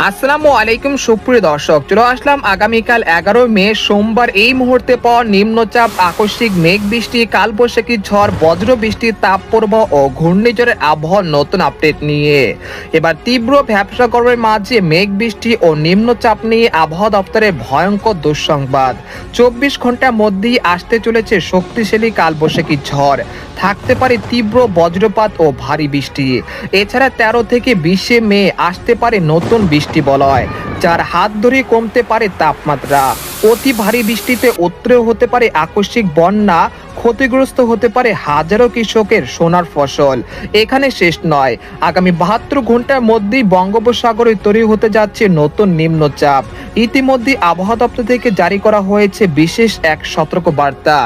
আসসালামু আলাইকুম সুপ্রিয় দর্শক, চলে আসলাম আগামীকাল 11 মে সোমবার এই মুহূর্তে পর নিম্নচাপ, আকস্মিক মেঘ বৃষ্টি, কালবৈশাখী ঝড়, বজ্র বৃষ্টি, তাপপ্রবাহ ও ঘূর্ণিঝড়ের আবহাওয়ার নতুন আপডেট নিয়ে। এবার তীব্র ভ্যাপসা গরমের মাঝে মেঘ বৃষ্টি ও নিম্নচাপ নিয়ে আবহাওয়া দপ্তরের ভয়ঙ্কর দুঃসংবাদ। 24 ঘন্টার মধ্যেই আসতে চলেছে শক্তিশালী কালবৈশাখী ঝড়, থাকতে পারে তীব্র বজ্রপাত ও ভারী বৃষ্টি। এছাড়া 13 থেকে 20 মে আসতে পারে নতুন বৃষ্টি বলয়, যার হাত ধরে কমতে পারে তাপমাত্রা। অতি ভারী বৃষ্টিতে উত্তরেও হতে পারে আকস্মিক বন্যা, ক্ষতিগ্রস্ত হতে পারে হাজারো কৃষকের সোনার ফসল। এখানে শেষ নয়, আগামী 72 ঘন্টার মধ্যেই বঙ্গোপসাগরে তৈরি হতে যাচ্ছে নতুন নিম্নচাপ। ইতিমধ্যে আবহাওয়া দপ্তর থেকে জারি করা হয়েছে বিশেষ এক সতর্ক বার্তা।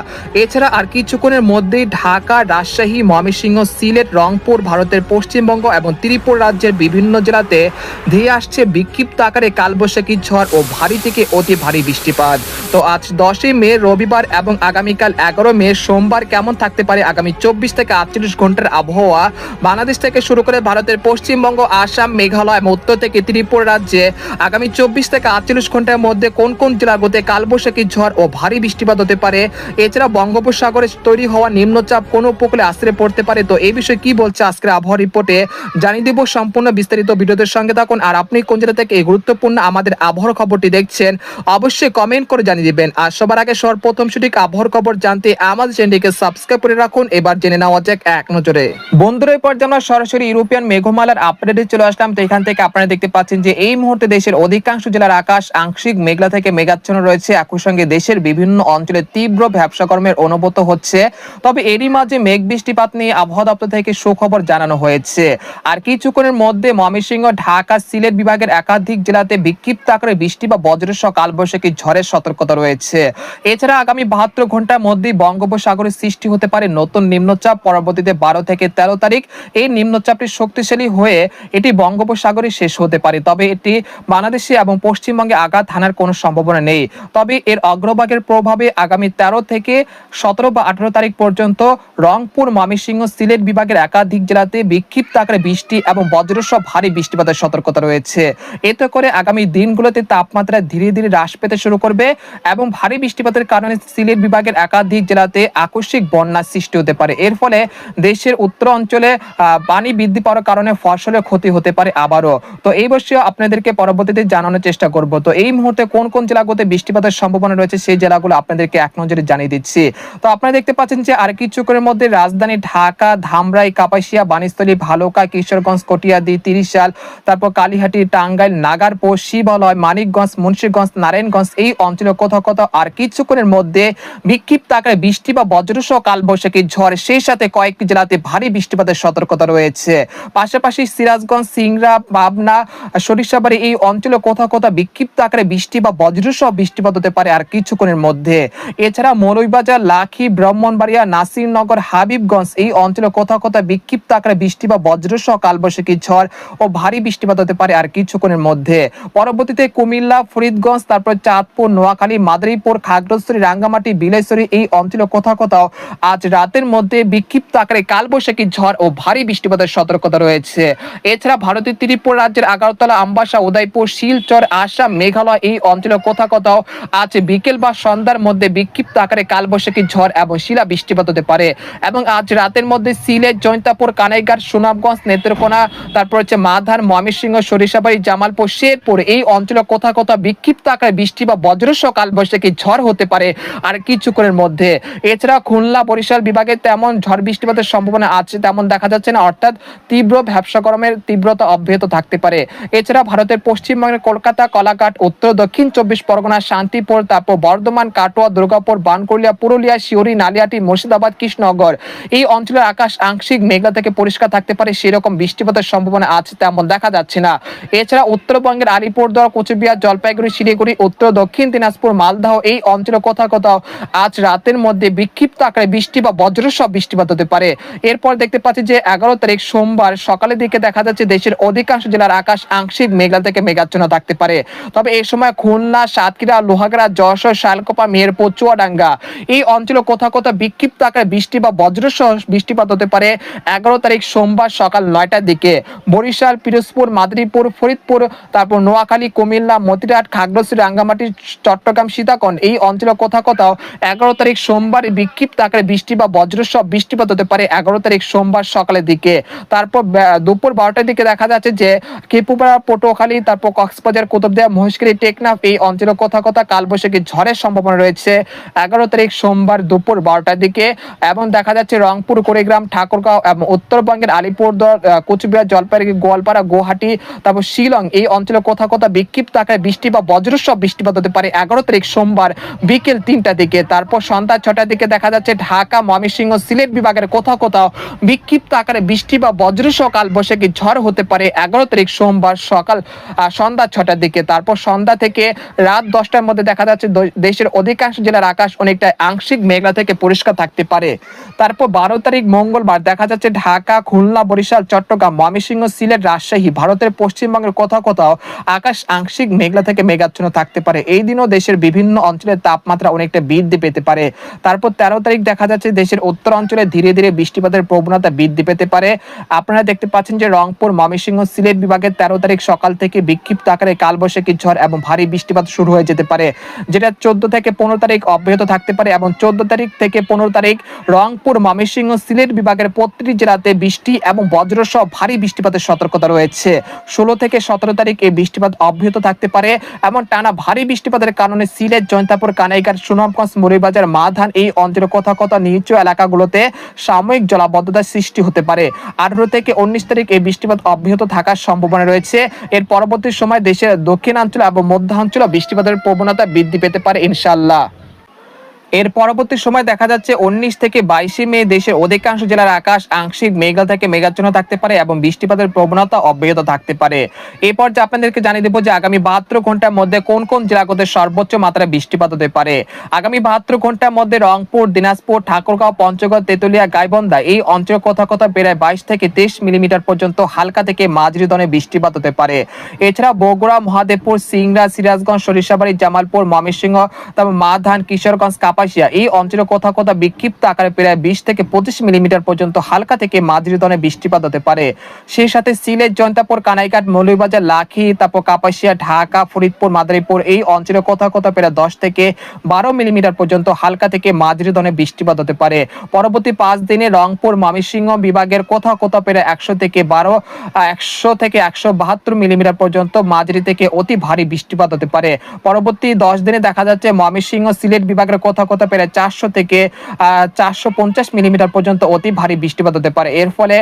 এছাড়া আর কিছুক্ষণের মধ্যেই ঢাকা, রাজশাহী, ময়মনসিংহ, সিলেট, রংপুর, ভারতের পশ্চিমবঙ্গ এবং ত্রিপুরা রাজ্যের বিভিন্ন জেলাতে ধেয়ে আসছে বিক্ষিপ্ত আকারে কালবৈশাখী ঝড় ও ভারী থেকে অতি ভারী বৃষ্টিপাত। তো আজ 10 মে রবিবার এবং আগামীকাল 11 মে সোমবার কেমন থাকতে পারে আগামী 24 থেকে 48 ঘন্টার আবহাওয়া বাংলাদেশ থেকে শুরু করে ভারতের পশ্চিমবঙ্গ, আসাম, মেঘালয় এবং উত্তর থেকে ত্রিপুরা রাজ্যে আগামী 24 থেকে 48 ঘন্টার মধ্যে কোন কোন জেলাগুলোতে কালবৈশাখী ঝড় ও ভারী বৃষ্টিপাত হতে পারে। এছাড়া বঙ্গোপসাগরে তৈরি হওয়া নিম্নচাপ কোন উপকূলে আশ্রয় পড়তে পারে। তো এই বিষয়ে কি বলছে আজকের আবহাওয়া রিপোর্টে জানিয়ে দেব সম্পূর্ণ বিস্তারিত। ভিডিওদের সঙ্গে থাকুন। আর আপনি কোন জেলা থেকে এই গুরুত্বপূর্ণ আমাদের আবহাওয়ার খবরটি দেখছেন অবশ্যই কমেন্ট করে জানিয়ে দিবেন। আর সবার আগে সর্বপ্রথম সঠিক আবহাওয়ার খবর জানতে আমাদের চ্যানেলটিকে সাবস্ক্রাইব করে রাখুন। এবার জেনে নেওয়া যাক এক নজরে। বন্ধুরা, এরপর আমরা সরাসরি ইউরোপিয়ান মেঘমালার আপডেটে চলে আসলাম। তো এখান থেকে আপনারা দেখতে পাচ্ছেন যে এই মুহূর্তে দেশের অধিকাংশ জেলার আকাশ আংশিক মেঘলা থেকে মেঘাচ্ছন্ন রয়েছে। একই সঙ্গে দেশের বিভিন্ন অঞ্চলে তীব্র ভ্যাপসা গরমের অনুভূত হচ্ছে। তবে এরই মাঝে মেঘ বৃষ্টিপাত নিয়ে আবহাওয়া দপ্তর থেকে সুখবর জানানো হয়েছে। আর কিছুক্ষণের মধ্যে ময়মনসিংহ, ঢাকা, সিলেট বিভাগের একাধিক জেলাতে বিক্ষিপ্ত আকারে বৃষ্টি বা বজ্রসহ কালবৈশাখী ঝড়ের সতর্কতা রয়েছে। এছাড়া আগামী 72 ঘন্টার মধ্যেই বঙ্গোপসাগরে সৃষ্টি হতে পারে নতুন নিম্নচাপ। পরবর্তীতে 12 থেকে 13 তারিখ এই নিম্নচাপটি শক্তিশালী হয়ে এটি বঙ্গোপসাগরে শেষ হতে পারে। তবে এটি বাংলাদেশে এবং পশ্চিমবঙ্গে আঘাত হানার কোনো সম্ভাবনা নেই। তবে এর অগ্রভাগের প্রভাবে আগামী 13 থেকে 17 বা 18 তারিখ পর্যন্ত রংপুর, ময়মনসিংহ, সিলেট বিভাগের একাধিক জেলাতে বিক্ষিপ্ত আকারে বৃষ্টি এবং বজ্রসহ ভারী বৃষ্টিপাতের সতর্কতা রয়েছে। এতে করে আগামী দিনগুলোতে তাপমাত্রা ধীরে ধীরে হ্রাস পেতে শুরু করবে এবং ভারী বৃষ্টিপাতের কারণে সিলেট বিভাগের একাধিক জেলাতে আকস্মিক বন্যার সৃষ্টি হতে পারে। এর ফলে দেশের উত্তর অঞ্চলে পানি বৃদ্ধি পাওয়ার কারণে ফসলের ক্ষতি হতে পারে আবারও। তো এই বিষয়ে আপনাদেরকে পরবর্তীতে জানানোর চেষ্টা করব। তো এই মুহূর্তে কোন কোন জেলাগুলোতে বৃষ্টিপাতের সম্ভাবনা রয়েছে সেই জেলাগুলো আপনাদেরকে এক নজরে জানিয়ে দিচ্ছি। তো আপনারা দেখতে পাচ্ছেন যে আর কিছুক্ষণের মধ্যে রাজধানী ঢাকা, ধামরাই, কাপাসিয়া, বাণীস্থলী, ভালুকা, কিশোরগঞ্জ, কটিয়াদি, তিরিশাল, তারপর কালীহাটি, টাঙ্গাইল, নাগারপুর, শিবালয়, মানিকগঞ্জ, মুন্সিগঞ্জ, নারায়ণগঞ্জ এই অঞ্চলে কোথাও কোথাও আর কিছুক্ষণের মধ্যে বিক্ষিপ্ত আকারে বৃষ্টি বা বজ্রসহ কালবৈশাখী ঝড়, সেই সাথে কয়েকটি জেলাতে ভারী বৃষ্টিপাতের সতর্কতা রয়েছে। পাশাপাশি সিরাজগঞ্জ, সিংড়া, পাবনা, সরিষাবাড়ি এই অঞ্চলে কোথাও কোথাও বিক্ষিপ্ত আকারে বৃষ্টি বা বজ্রসহ বৃষ্টিপাত হতে পারে আর কিছুক্ষণের মধ্যে। এছাড়া মৌলভীবাজার, লাখি, ব্রাহ্মণবাড়িয়া, নাসিরনগর, হাবিবগঞ্জ এই অঞ্চলে কোথাও কোথাও বিক্ষিপ্ত আকারে বৃষ্টি বা বজ্রসহ কালবৈশাখী ঝড় ও ভারী বৃষ্টিপাত হতে পারে আর কিছুক্ষণের মধ্যে। পরবর্তীতে কুমিল্লা, ফরিদগঞ্জ, তারপর চাঁদপুর, নোয়াখালী, মাদারীপুর, খাগড়াছড়ি, রাঙ্গামাটি, বিলাইছড়ি এই অঞ্চলে কোথাও কোথাও আজ রাতের মধ্যে বিক্ষিপ্ত আকারে কালবৈশাখী ঝড় ও ভারী বৃষ্টিপাতের সতর্কতা রয়েছে। এছাড়া ভারতের ত্রিপুরা রাজ্যের আগরতলা, আমবাসা, উদয়পুর, শিলচর, আসাম, মেঘালয় এই অঞ্চলে কোথাও কোথাও আজ বিকেল বা সন্ধ্যার মধ্যে বিক্ষিপ্ত আকারে কালবৈশাখী ঝড় এবং শিলা বৃষ্টিপাত হতে পারে। এবং আজ রাতের মধ্যে সিলেট, জৈন্তাপুর, কানাইঘাট, সুনামগঞ্জ, নেত্রকোনা, তারপর হচ্ছে মাধার, ময়মনসিংহ, সরিষাবাড়ি, জামালপুর, শেরপুর এই অঞ্চলে কোথাও কোথাও বিক্ষিপ্ত আকারে বৃষ্টি বা বজ্রসহ কালবৈশাখী ঝড় হতে পারে আর কিছুক্ষণের মধ্যে। এছাড়া খুলনা, বরিশাল বিভাগে তেমন ঝড় বৃষ্টিপাতের সম্ভাবনা আছে তেমন দেখা যাচ্ছে না, অর্থাৎ তীব্র ভ্যাপসা গরমের তীব্রতা অব্যাহত থাকতে পারে। এছাড়া ভারতের পশ্চিমবঙ্গের কলকাতা, কলাঘাট, উত্তর দক্ষিণ 24 পরগনা, শান্তিপুর, তারপর বর্ধমান, কাটোয়া, দুর্গাপুর, বানকুড়িয়া, পুরুলিয়া, শিউরি, নালিয়াটি, মুর্শিদাবাদ, কৃষ্ণনগর এই অঞ্চলের আকাশ আংশিক মেঘলা থেকে পরিষ্কার থাকতে পারে, সেরকম বৃষ্টিপাতের সম্ভাবনা আছে তেমন দেখা যাচ্ছে না। এছাড়া উত্তরবঙ্গের আলিপুরদুয়ার, কোচবিহার, জলপাইগুড়ি, শিলিগুড়ি, উত্তর দক্ষিণ দিনাজপুর, মালদহ এই অঞ্চলে কোথাও কোথাও আজ রাতের মধ্যে বিক্ষিপ্ত আকারে বৃষ্টি বা বজ্রসহ বৃষ্টিপাত হতে পারে। এরপর দেখতে পাচ্ছি যে 11 তারিখ সোমবার সকালের দিকে দেখা যাচ্ছে দেশের অধিকাংশ জেলার আকাশ আংশিক মেঘলা থেকে মেঘাচ্ছন্ন থাকতে পারে। তবে এই সময় খুলনা, সাতক্ষীরা, লোহাগড়া, যশোর, শালকোপা, মেহেরপুর, চুয়াডাঙ্গা এই অঞ্চলে কোথাও কোথাও বিক্ষিপ্ত আকারে বৃষ্টি বা বজ্রসহ বৃষ্টিপাত হতে পারে 11 তারিখ সোমবার সকাল 9টার দিকে। বরিশাল, পিরোজপুর, মাদারীপুর, ফরিদপুর, তারপর নোয়াখালী, কুমিল্লা, মতিরাট, খাগড়াছড়ি, রাঙ্গামাটি, চট্টগ্রাম, সীতাকুণ্ড এই অঞ্চলে কোথাও কোথাও 11 তারিখ সোমবার বিক্ষিপ্ত আকারে বৃষ্টি বা বজ্রসহ বৃষ্টিপাত হতে পারে 11 তারিখ সোমবার সকালের দিকে। তারপর দুপুর 12টার দিকে দেখা যাচ্ছে যে ত্রিপুরা, পটুয়াখালী, তারপর কক্সবাজার, কুতুবদিয়া, মহেশখালী, টেকনাফ এই অঞ্চলে কোথাও কোথাও কালবৈশাখী ঝড়ের সম্ভাবনা রয়েছে 11 তারিখ সোমবার দুপুর 12টার দিকে। এবং দেখা যাচ্ছে রংপুর, কুড়িগ্রাম, ঠাকুরগাঁও এবং উত্তরবঙ্গের আলিপুরদুয়ার, কোচবিহার, জলপাইগুড়ি, গোয়ালপাড়া, গুয়াহাটি, তারপর শিলং এই অঞ্চলে কোথাও কোথাও বিক্ষিপ্ত আকারে বৃষ্টি বা বজ্রসহ বৃষ্টিপাত হতে পারে 11 তারিখ সোমবার বিকেল 3টার দিকে। তারপর সন্ধ্যা 6টার দিকে দেখা যাচ্ছে ঢাকা, ময়মনসিংহ, সিলেট বিভাগের কোথাও কোথাও বিক্ষিপ্ত আকারে বৃষ্টি বা বজ্রসহ কালবৈশাখী ঝড় হতে পারে 11 তারিখ সোমবার সকাল সন্ধ্যা 6টার দিকে। তারপর সন্ধ্যা থেকে রাত 10টার মধ্যে দেখা যাচ্ছে দেশের অধিকাংশ জেলার আকাশ অনেকটা আংশিক মেঘলা থেকে পরিষ্কার থাকতে পারে। তারপর 12 তারিখ মঙ্গলবার দেখা যাচ্ছে ঢাকা, খুলনা, বরিশাল, চট্টগ্রাম, ময়মনসিংহ, সিলেট, রাজশাহী, ভারতের পশ্চিমবঙ্গের কোথাও কোথাও আকাশ আংশিক মেঘলা থেকে মেঘাচ্ছন্ন থাকতে পারে। এই দিনও দেশের বিভিন্ন অঞ্চলের তাপমাত্রা অনেকটা বৃদ্ধি পেতে পারে। তারপর 13 তারিখ দেখা যাচ্ছে দেশের উত্তর অঞ্চলে ধীরে ধীরে বৃষ্টিপাতের প্রবণতা বৃদ্ধি পেতে পারে। আপনারা দেখতে পাচ্ছেন যে রংপুর, ময়মনসিংহ, সিলেট বিভাগের 13 তারিখ সকাল থেকে বিক্ষিপ্ত আকারে কালবৈশাখী ঝড় এবং ভারী বৃষ্টিপাত শুরু হয়ে যেতে পারে, যেটা 14 থেকে 15 তারিখ অব্যাহত থাকতে পারে। এবং 14 তারিখ থেকে 15 তারিখ রংপুর, ময়মনসিংহ, সিলেট বিভাগের প্রতিটি জেলাতে বৃষ্টি এবং বজ্রসহ ভারী বৃষ্টিপাতের সতর্কতা রয়েছে। 16 থেকে 17 তারিখ এই বৃষ্টিপাত অব্যাহত থাকতে পারে এবং টানা ভারী বৃষ্টিপাতের কারণে সিলেট, জয়ন্তাপুর, কানাইঘাট, সুনামগঞ্জ, মৌলভীবাজার, মাধান এই অঞ্চলের কোথাও কোথাও নিচু এলাকাগুলোতে সাময়িক জলাবদ্ধতার সৃষ্টি হতে পারে। 18 থেকে 19 তারিখ এই বৃষ্টিপাত অব্যাহত থাকার সম্ভাবনা রয়েছে। এর পরবর্তী সময় দেশের দক্ষিণাঞ্চল এবং মধ্যাঞ্চলে বৃষ্টিপাতের প্রবণতা বৃদ্ধি পেতে পারে ইনশাআল্লাহ। এর পরবর্তী সময় দেখা যাচ্ছে 19 থেকে 22 মে দেশের অধিকাংশ জেলার আকাশ আংশিক মেঘলা থেকে মেঘাচ্ছন্ন থাকতে পারে এবং বৃষ্টিপাতের প্রবণতা অব্যাহত থাকতে পারে। এরপর যে আপনাদেরকে জানিয়ে দেবো যে আগামী 72 ঘন্টার মধ্যে কোন কোন জেলাগুলোতে সর্বোচ্চ মাত্রায় বৃষ্টিপাত হতে পারে। আগামী 72 ঘন্টার মধ্যে রংপুর, দিনাজপুর, ঠাকুরগাঁও, পঞ্চগড়, তেতুলিয়া, গাইবান্ধা এই অঞ্চলে কোথাও কোথাও প্রায় 22 থেকে 23 মিলিমিটার পর্যন্ত হালকা থেকে মাঝারি ধরনের বৃষ্টিপাত হতে পারে। এছাড়া বগুড়া, মহাদেবপুর, সিংড়া, সিরাজগঞ্জ, সরিষাবাড়ি, জামালপুর, ময়মনসিংহ, তারপর মাধান, কিশোরগঞ্জ, কাপাসিয়া এই অঞ্চলে কোথাও কোথাও বিক্ষিপ্ত আকারে প্রায় 20 থেকে 25 মিলিমিটার পর্যন্ত হালকা থেকে মাঝারি ধরনের বৃষ্টিপাত হতে পারে। সেই সাথে সিলেট, জয়ন্তাপুর, কানাইঘাট, মৌলভীবাজার, লাখি, তারপর কাপাসিয়া, ঢাকা, ফরিদপুর, মাদারীপুর এই অঞ্চলে কোথাও কোথাও প্রায় 10 থেকে 12 মিলিমিটার পর্যন্ত হালকা থেকে মাঝারি ধরনের বৃষ্টিপাত হতে পারে। পরবর্তী 5 দিনে রংপুর, ময়মনসিংহ বিভাগের কোথাও কোথাও প্রায় 100 থেকে 172 মিলিমিটার পর্যন্ত মাঝারি থেকে অতি ভারী বৃষ্টিপাত হতে পারে। পরবর্তী 10 দিনে দেখা যাচ্ছে ময়মনসিংহ, সিলেট বিভাগের কোথাও কোথাও প্রায় 400 থেকে 450 মিলিমিটার পর্যন্ত অতি ভারী বৃষ্টিপাত হতে পারে। এর ফলে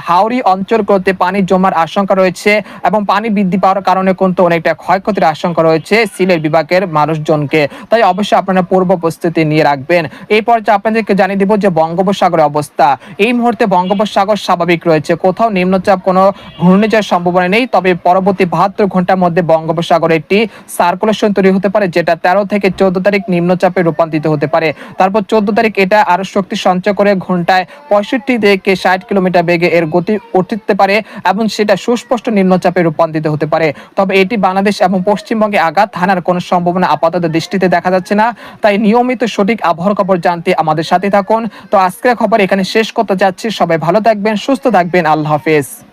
হাওড়ি অঞ্চলগুলোতে পানি জমার আশঙ্কা রয়েছে এবং পানি বৃদ্ধি পাওয়ার কারণে কিন্তু অনেকটা ক্ষয়ক্ষতির আশঙ্কা রয়েছে সিলেট বিভাগের মানুষজনকে। তাই অবশ্যই আপনারা পূর্ব প্রস্তুতি নিয়ে রাখবেন। এই পর্যায়ে আপনাদেরকে জানিয়ে দিব যে বঙ্গোপসাগরের অবস্থা এই মুহূর্তে বঙ্গোপসাগর স্বাভাবিক রয়েছে, কোথাও নিম্নচাপ কোনো ঘূর্ণিঝড়ের সম্ভাবনা নেই। তবে পরবর্তী 72 ঘন্টার মধ্যে বঙ্গোপসাগরে একটি সার্কুলেশন তৈরি হতে পারে, যেটা 13 থেকে 14 তারিখ নিম্নচাপে রূপান্তরিত হতে পারে। তারপর 14 তারিখ এটা আরো শক্তি সঞ্চয় করে ঘন্টায় 65 থেকে 60 কিলোমিটার বেগে এর গতি উঠতে পারে এবং সেটা সুস্পষ্ট নিম্নচাপে রূপান্তরিত হতে পারে। তবে এটি বাংলাদেশ এবং পশ্চিমবঙ্গে আঘাত হানার কোনো সম্ভাবনা আপাতত দৃষ্টিতে দেখা যাচ্ছে না। তাই নিয়মিত সঠিক আবহাওয়ার খবর জানতে আমাদের সাথে থাকুন। তো আজকের খবর এখানে শেষ করতে যাচ্ছি। সবাই ভালো থাকবেন, সুস্থ থাকবেন। আল্লাহ হাফেজ।